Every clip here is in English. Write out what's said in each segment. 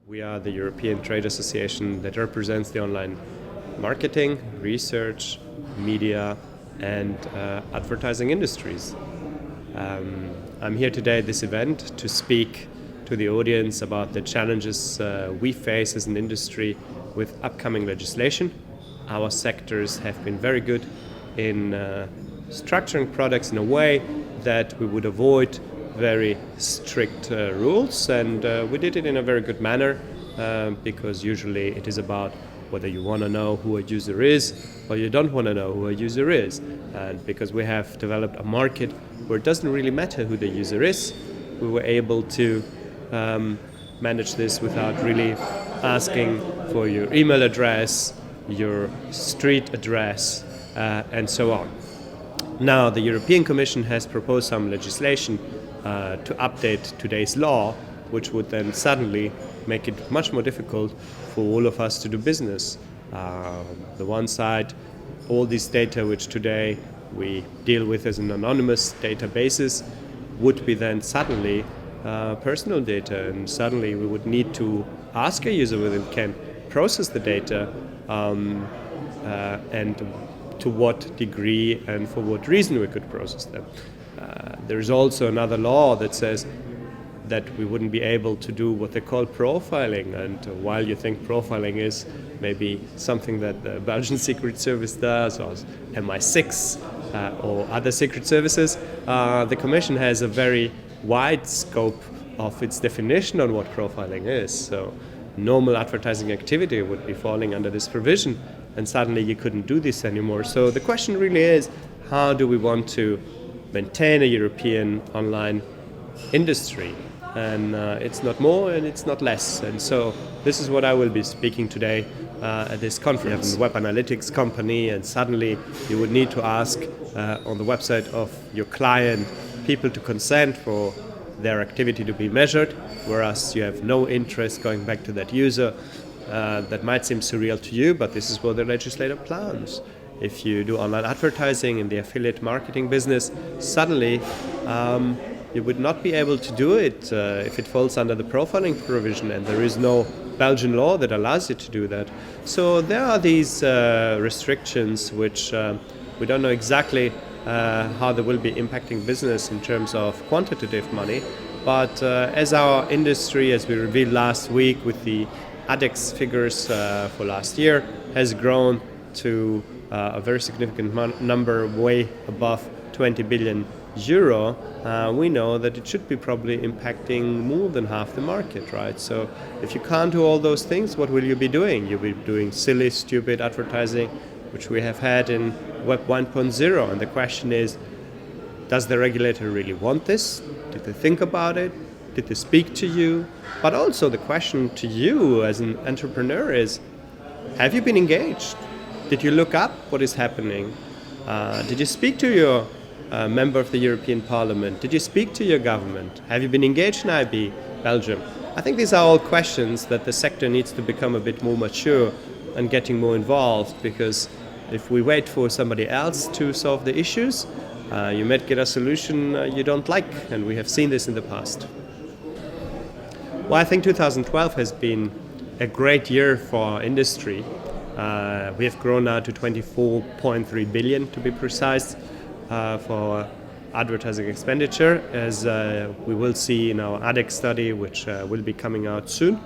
We are the European Trade Association that represents the online marketing, research, media and advertising industries. I'm here today at this event to speak to the audience about the challenges we face as an industry with upcoming legislation. Our sectors have been very good in structuring products in a way that we would avoid very strict rules, and we did it in a very good manner because usually it is about whether you want to know who a user is or you don't want to know who a user is. And because we have developed a market where it doesn't really matter who the user is, we were able to manage this without really asking for your email address, your street address, and so on. Now, the European Commission has proposed some legislation to update today's law, which would then suddenly make it much more difficult for all of us to do business. The one side, all this data which today we deal with as an anonymous databases would be then suddenly personal data, and suddenly we would need to ask a user whether it can process the data and to what degree and for what reason we could process them. There's also another law that says that we wouldn't be able to do what they call profiling, and while you think profiling is maybe something that the Belgian Secret Service does, or MI6 or other secret services, the Commission has a very wide scope of its definition on what profiling is. So normal advertising activity would be falling under this provision, and suddenly you couldn't do this anymore. So the question really is, how do we want to maintain a European online industry? And it's not more and it's not less. And so this is what I will be speaking today at this conference. You have a web analytics company, and suddenly you would need to ask on the website of your client people to consent for their activity to be measured, whereas you have no interest going back to that user. That might seem surreal to you, but this is what the legislator plans. If you do online advertising in the affiliate marketing business, suddenly you would not be able to do it if it falls under the profiling provision, and there is no Belgian law that allows you to do that. So there are these restrictions which we don't know exactly how they will be impacting business in terms of quantitative money, but as our industry, as we revealed last week with the ADEX figures for last year, has grown to a very significant number, way above 20 billion euro, we know that it should be probably impacting more than half the market, right? So if you can't do all those things, what will you be doing? You'll be doing silly, stupid advertising, which we have had in Web 1.0. And the question is, does the regulator really want this? Did they think about it? Did they speak to you? But also the question to you as an entrepreneur is, have you been engaged? Did you look up what is happening? Did you speak to your member of the European Parliament? Did you speak to your government? Have you been engaged in IAB Belgium? I think these are all questions that the sector needs to become a bit more mature and getting more involved, because if we wait for somebody else to solve the issues, you might get a solution you don't like, and we have seen this in the past. Well, I think 2012 has been a great year for our industry. We have grown now to 24.3 billion, to be precise, for advertising expenditure, as we will see in our ADEX study, which will be coming out soon.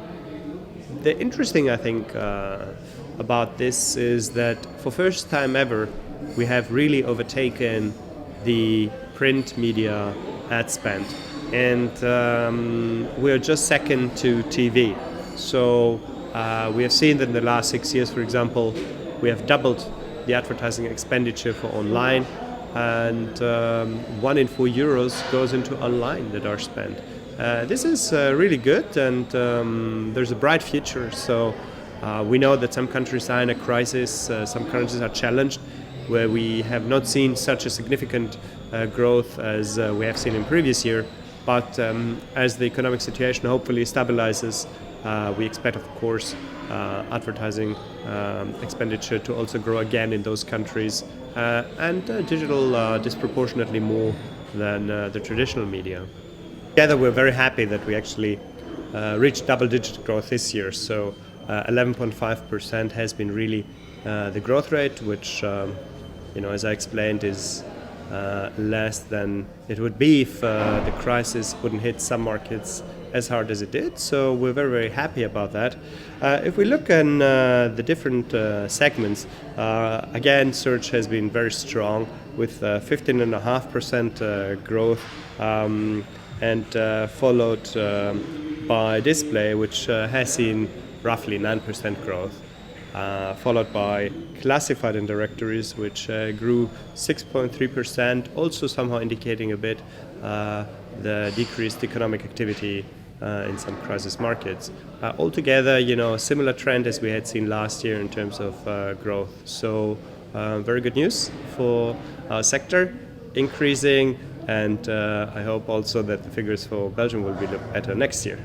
The interesting, I think, about this is that for first time ever, we have really overtaken the print media ad spend, and we are just second to TV. So we have seen that in the last 6 years, for example, we have doubled the advertising expenditure for online, and 1 in 4 euros goes into online that are spent. This is really good, and there's a bright future. So we know that some countries are in a crisis, some countries are challenged, where we have not seen such a significant growth as we have seen in previous year. But as the economic situation hopefully stabilizes, we expect, of course, advertising expenditure to also grow again in those countries, and digital disproportionately more than the traditional media. Together, we're very happy that we actually reached double-digit growth this year. So 11.5% has been really the growth rate, which, as I explained, is less than it would be if the crisis wouldn't hit some markets as hard as it did. So we're very, very happy about that. If we look in the different segments, again, search has been very strong with 15.5% growth, and followed by display, which has seen roughly 9% growth. Followed by classified and directories, which grew 6.3%, also somehow indicating a bit the decreased economic activity in some crisis markets. Altogether, a similar trend as we had seen last year in terms of growth. So very good news for our sector, increasing, and I hope also that the figures for Belgium will be better next year.